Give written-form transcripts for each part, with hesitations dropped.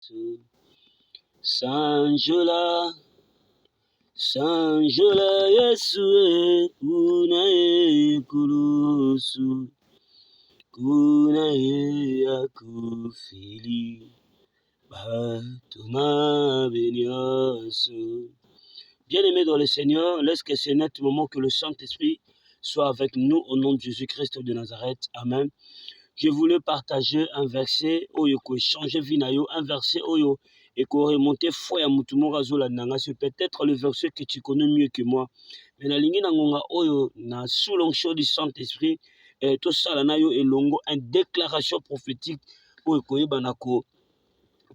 Yesu. Sanjola, Sanjola Yesu, kuna kulusu, kuna yakufili, batuma benyasu. Bien-aimés dans le Seigneur, laisse que ce net moment que le Saint-Esprit soit avec nous au nom de Jésus-Christ de Nazareth. Amen. Je voulais partager un verset oyo ko changer vie na yo, un verset oyo et ko remonter foi ya mutu moko azolanda c'est peut-être le verset que tu connais mieux que moi. Mais na lingi na ngonga oyo na sous l'onction du Saint-Esprit tout ça na yo elongo une déclaration prophétique oyo ko yebana ko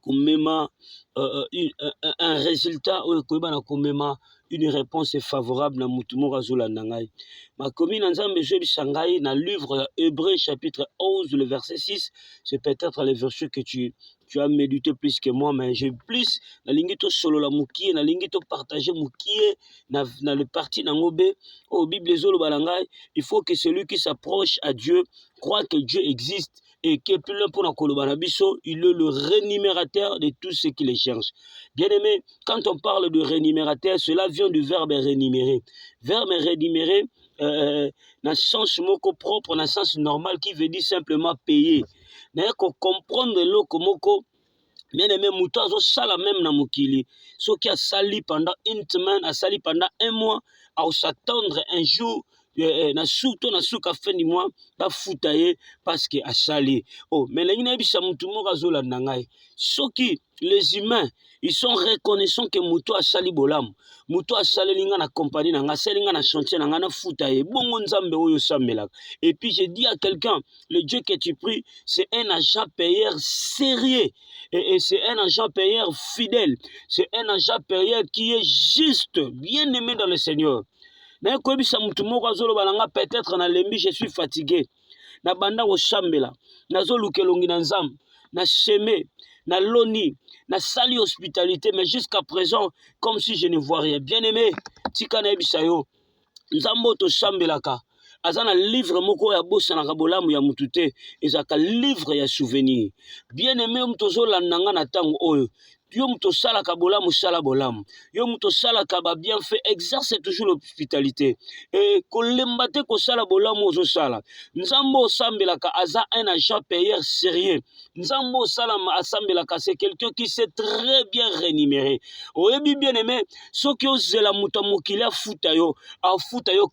mema un résultat oyo ko yebana ko mema une réponse favorable na mutu moko azolanda ngai. Makomi na nzambe ezobisa ngai na livre Hébreux chapitre 11 le verset 6, c'est peut-être le verset que tu as médité plus que moi, mais j'ai plus na lingi to solo la mukie na lingi to partager mukie na le parti na ngobe au Bible ezolo balangai. Il faut que celui qui s'approche à Dieu croit que Dieu existe et que plus loin pour la Kolobanabiso, il est le rémunérateur de tout ce qui les cherche. Bien aimé, quand on parle de rémunérateur, cela vient du verbe rémunérer. Verbe rémunérer, dans sens moko propre, dans sens normal, qui veut dire simplement payer. D'ailleurs, qu'on comprendre le moko, bien aimé, mouton azo sala même na mokili. Ce qui a sali pendant une semaine, a sali pendant un mois, à s'attendre un jour, na surtout na souka fin du mois, ba foutaye parce que a sali. Oh, mais les gens bisa mouton moko azo la nangai. Ce qui les humains, ils sont reconnaissants que mouton a sali bolam. Mouton a sali linga na compagnie na nga, sali linga na chantier na nga na foutaye. Bongo nzambe oyo sambela. Et puis je dis à quelqu'un, le Dieu que tu pries, c'est un agent payeur sérieux. Et c'est un agent payeur fidèle. C'est un agent payeur qui est juste, bien aimé dans le Seigneur. Peut-être na lembi, je suis fatigué. Na banda o shambela. Na zo lukelongi na nzam. Na semé. Na loni. Na sali hospitalité. Mais jusqu'à présent, comme si je ne vois rien. Bien aimé. Tika na ebisayo. Nzambo to shambelaka. Azana livre moko ya bosa na kabolamu ya mutute. Ezaka livre ya souvenir. Bien aimé mtozo landanga na tango oyo. Yo muto sala kabolamu sala bolamu. Yo muto sala kaba bien fait exerce toujours l'hospitalité. Et kolembate ko sala bolamu ozo sala. Nzambo sambelaka aza un agent payeur sérieux. Nzambo sala asambelaka c'est quelqu'un qui sait très bien rémunérer. Oyebi bien aimé, ce qui ozela muto mokila futa yo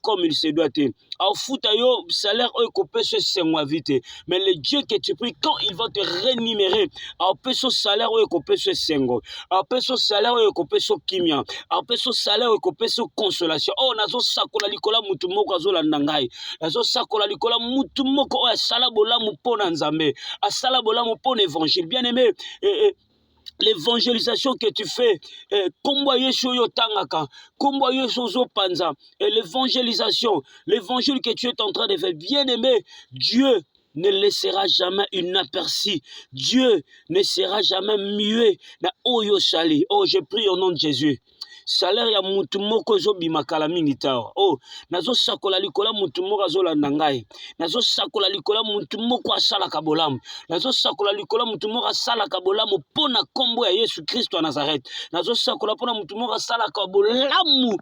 comme il se doit être. Au foot yo salaire oyo kopé ce 5 mois vite. Mais le Dieu que tu pries quand il va te rémunérer, au peso salaire oyo kopé ce 5 au peso salaire oyo kopé ce kimia, au peso salaire oyo kopé ce consolation. Oh nazo sakola likola mutu moko azolanda ngai. Nazo sakola likola mutu moko oyo sala bolamu pona nzambe. Asala bolamu pona évangile. Bien aimé, l'évangélisation que tu fais, l'évangélisation, l'évangile que tu es en train de faire, bien aimé, Dieu ne laissera jamais inaperçu. Dieu ne sera jamais muet. Oh, je prie au nom de Jésus. Salaire ya mutu moko zo bimakala mingi tawa. Oh, nazo sakola likola mutu moko azolanda ngai. Nazo sakola likola mutu moko asala kabolamu. Nazo sakola likola mutu moko asala kabolamu pona kombo ya Yesu Kristo wa Nazareth. Nazo sakola pona mutu moko asala kabolamu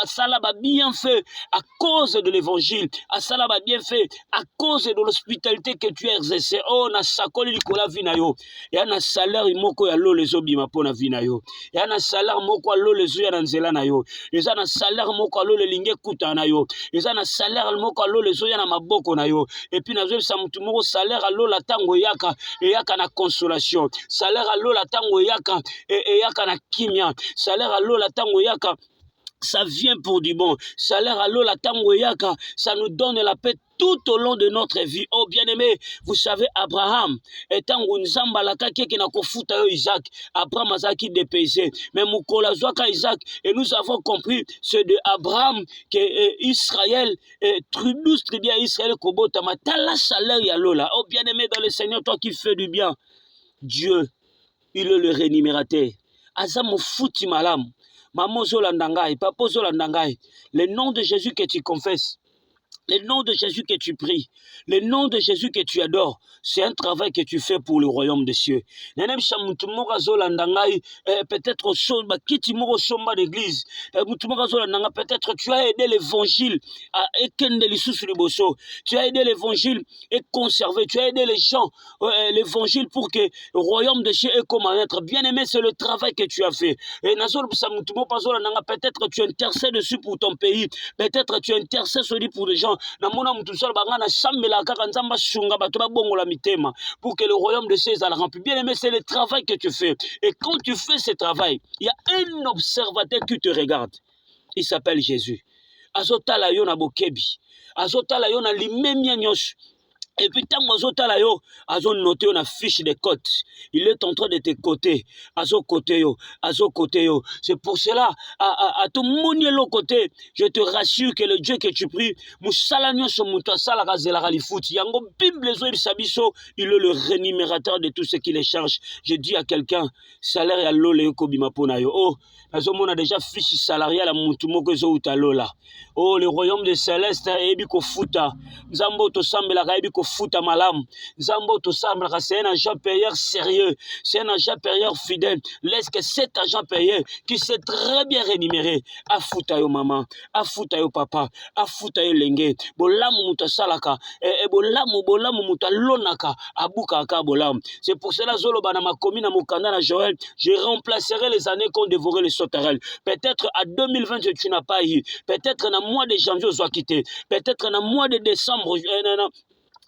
asala ba bien fait à cause de l'évangile. Asala ba bien fait à cause de l'hospitalité que tu as exercée. Oh, na sakola likola vina yo. Ya na salaire moko ya lo lezo bima pona vina yo. Ya na salaire moko ya lo les yeux dans nzela na yo. Eza na salaire moko alo le linge kuta na yo. Eza na salaire moko alo les yeux na maboko na yo. Et puis na zo sa mutu moko salaire alo la tango yaka e yaka na consolation. Salaire alo la tango yaka e yaka na kimia. Salaire alo la tango yaka ça vient pour du bon. Salaire alo la tango yaka, ça nous donne la paix tout au long de notre vie. Oh bien-aimé, vous savez, Abraham, étant Nzamba la kaki qui n'a qu'au foot à Isaac, Abraham a qui dépaysé. Mais Moukola Zwaka Isaac, et nous avons compris, c'est de Abraham que Israël, tribus bien Israël, Kobota, Matala salaire yalola. Oh bien-aimé dans le Seigneur, toi qui fais du bien, Dieu, il est le rémunérateur. Azam fouti malam. Maman Zolandangai, Papa Zolandangai, le nom de Jésus que tu confesses. Le nom de Jésus que tu pries, le nom de Jésus que tu adores, c'est un travail que tu fais pour le royaume des cieux. Peut-être d'église, peut-être tu as aidé l'évangile à tu as aidé l'évangile et conservé, tu as aidé les gens, l'évangile pour que le royaume des cieux est comme un être. Bien aimé, c'est le travail que tu as fait. Et peut-être tu intercèdes dessus pour ton pays, peut-être tu intercèdes pour les gens. Pour que le royaume de César la remplit. Bien aimé, c'est le travail que tu fais. Et quand tu fais ce travail, il y a un observateur qui te regarde. Il s'appelle Jésus. Azotala yo na bokebi. Azotala yo na limemia nyos. Et puis, tant que yo, azo noté une fiche de cote. Il est en train de te coter. Azo côté yo. C'est pour cela, à tout mon côté, je te rassure que le Dieu que tu pries, Moussalanyo so mutasala razela ralifuti. Yango Bible sabiso, il est le rémunérateur de tout ce qui les charge. Je dis à quelqu'un, salaire ya lole kobima pona yo. Oh, azo mona déjà fiche salariale à mutumoko zo utalola. Oh, le royaume des célestes, ebi ko futa. Nzambo to sambela ebi ko futa malam. Nzambo to sambela, c'est un agent payeur sérieux, c'est un agent payeur fidèle. Laisse que cet agent payeur qui s'est très bien rémunéré, a futa yo maman, a futa yo papa, a futa yo lenge. Bolamu muta salaka, bolamu muta lonaka, abuka ka bolam. C'est pour cela zolo bana ma commune mukanda na Joël, je remplacerai les années qu'on dévorait les sauterelles. Peut-être à 2020 tu n'as pas eu, peut-être dans le mois de janvier on quitté, peut-être dans le mois de décembre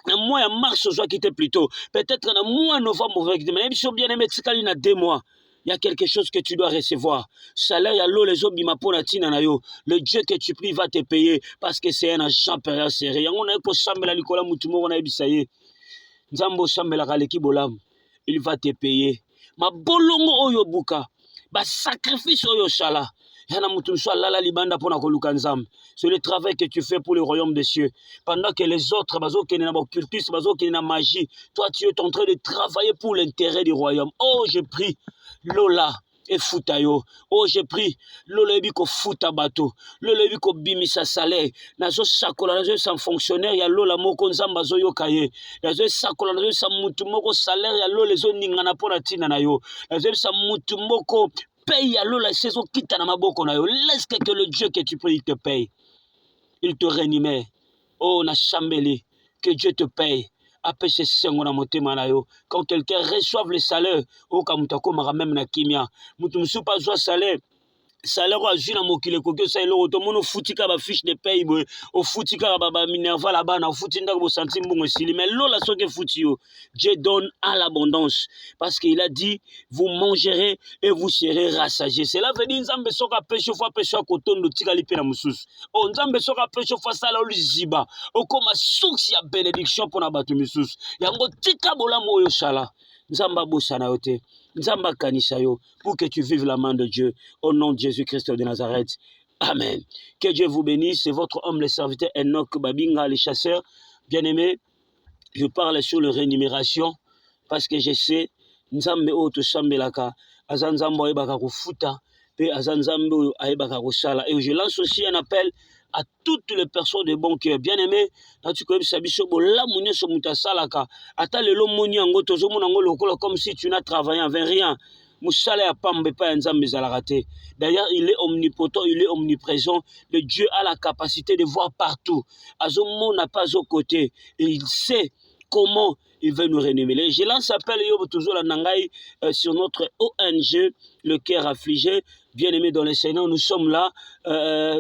un mois en mars on soit quitté plus tôt, peut-être dans le mois de novembre on va quitter, mais même si on bien aimé il y a 2 mois. Il y a quelque chose que tu dois recevoir. Salaire, il y a l'eau, les autres, le Dieu que tu pries va te payer parce que c'est un agent période sérieux. On a un peu la Nicolas Moutumo, on a bisaye. Nzambo Sambela Kaleki Bolam, il va te payer. Ma bolongo oyo buka, ba sacrifice oyo shala. C'est le travail que tu fais pour le royaume des cieux. Pendant que les autres, magie, toi tu es en train de travailler pour l'intérêt du royaume. Oh, je prie, Lola. Et futayo. Oh, j'ai pris. Lolebi ko futa bato. Lolebi ko bimisa salaire. Nazo sakola nazo sans fonctionnaire ya lola moko nzamba zo yokaye. Nazo sakola nazo sans mutu moko salaire ya lola zo ningana pona tina na yo. Nazo sans mutu moko paye ya lola saison kita na maboko na yo. Laisse que le Dieu que tu pries il te paye. Il te rémunère. Oh, na chambeli. Que Dieu te paye. Quand quelqu'un reçoit le salaire, au kamutako mara même na kimia, mutumsu pas joie salaire. Salaire à jina mokile kokyo sa elo to mono futika ba fiche de paye bo o futika ba minerva là bas na futinda bo senti mbongo sili mais lola soke futio Dieu donne à l'abondance parce qu'il a dit vous mangerez et vous serez rassasiés. Cela veut dire nzambe soka pesho fa pesho kotondo tikali pe na mususu o nzambe soka pesho fa sala oliziba o koma source ya bénédiction pour na batu mususu yango tika bola moyo sala nzamba bosana yote nzamba kanisa yo pour que tu vives la main de Dieu au nom de Jésus-Christ de Nazareth. Amen. Que Dieu vous bénisse. C'est votre homme, le serviteur Enoch Babinga, les chasseurs. Bien-aimés, je parle sur la rémunération parce que je sais, nzambe o to sambelaka, azanzambo ayebaka kufuta, pe azanzambo ayebaka kusala. Et je lance aussi un appel à toutes les personnes de bon cœur. Bien-aimés, tu connais Sabiso, la mounio so mutasalaka, ata le lo moni ango tozo monango lokola comme si tu n'as travaillé avec rien. D'ailleurs, il est omnipotent, il est omniprésent. Le Dieu a la capacité de voir partout. Azomo n'a pas au côté. Et il sait comment il veut nous rémunérer. Je lance appel toujours la Nangaï sur notre ONG, le cœur affligé. Bien-aimé dans le Seigneur, nous sommes là.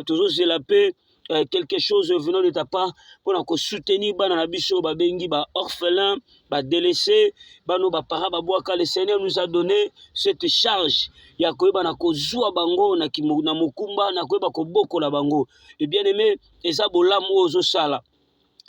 Toujours c'est la paix. Quelque chose venant de ta part pour soutenir Bananabiso, Babengi, orphelin, délaissé, Bano Bapara, Babouaka. Le Seigneur nous a donné cette charge. Yakoeba na kozua bango na mokumba na koeba koboko la bango. Et bien aimé, eza bolam ozo sala.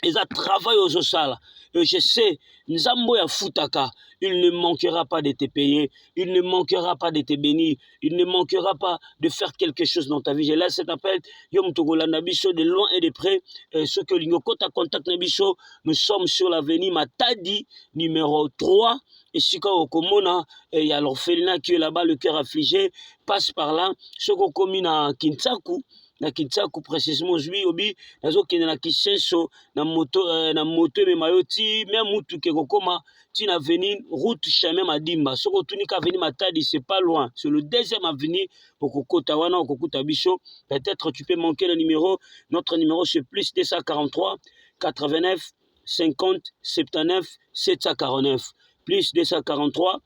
Eza travail ozo sala. Et je sais, Nzambo ya futaka, il ne manquera pas de te payer, il ne manquera pas de te bénir, il ne manquera pas de faire quelque chose dans ta vie. Je laisse cet appel, Yom Togola Nabiso, de loin et de près, ceux que l'Ignokota contact Nabiso, nous sommes sur l'avenue Matadi, numéro 3, et si au Komona, il y a l'orphelinat qui est là-bas, le cœur affligé, passe par là, ceux qu'on commune à Kintaku, na Kitsaku précisément aujourd'hui obi nazokende na Kisenso na moto me mayoti même mutu ke kokoma tu na venir route chemin Madimba soko tunika venir Matadi c'est pas loin, c'est le deuxième avenue okokota wana okokuta biso. Peut-être tu peux manquer le numéro, notre numéro c'est plus 243 89 50 79 749 plus 243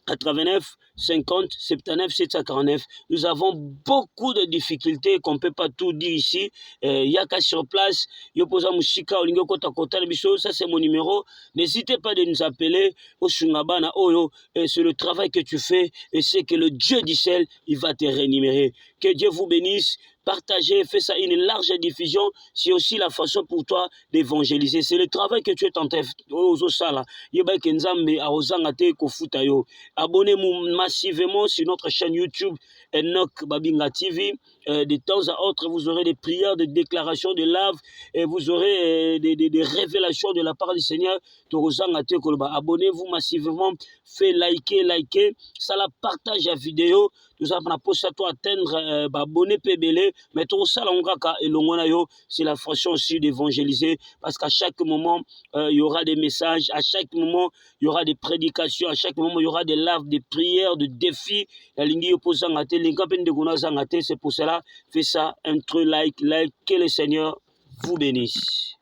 89 50 79 749. Nous avons beaucoup de difficultés qu'on ne peut pas tout dire ici. Yaka sur place, Yopoza Mushika, Olingo Kota Kota, ça c'est mon numéro. N'hésitez pas de nous appeler au Shungabana Oyo. C'est le travail que tu fais et c'est que le Dieu du ciel, il va te rémunérer. Que Dieu vous bénisse. Partagez, fais ça une large diffusion. C'est aussi la façon pour toi d'évangéliser. C'est le travail que tu es en train de faire. Abonnez-vous massivement sur notre chaîne YouTube Enoch Babinga TV. De temps à autre, vous aurez des prières, des déclarations de lave, et vous aurez des révélations de la part du Seigneur. Abonnez-vous massivement, faites liker, ça la partage la vidéo. Nous avons posé à toi atteindre abonné PBL, mais tout ça c'est la façon aussi d'évangéliser, parce qu'à chaque moment il y aura des messages, à chaque moment il y aura des prédications, à chaque moment il y aura des laves, des prières, des défis. C'est pour cela, fais ça, un truc like, que le Seigneur vous bénisse.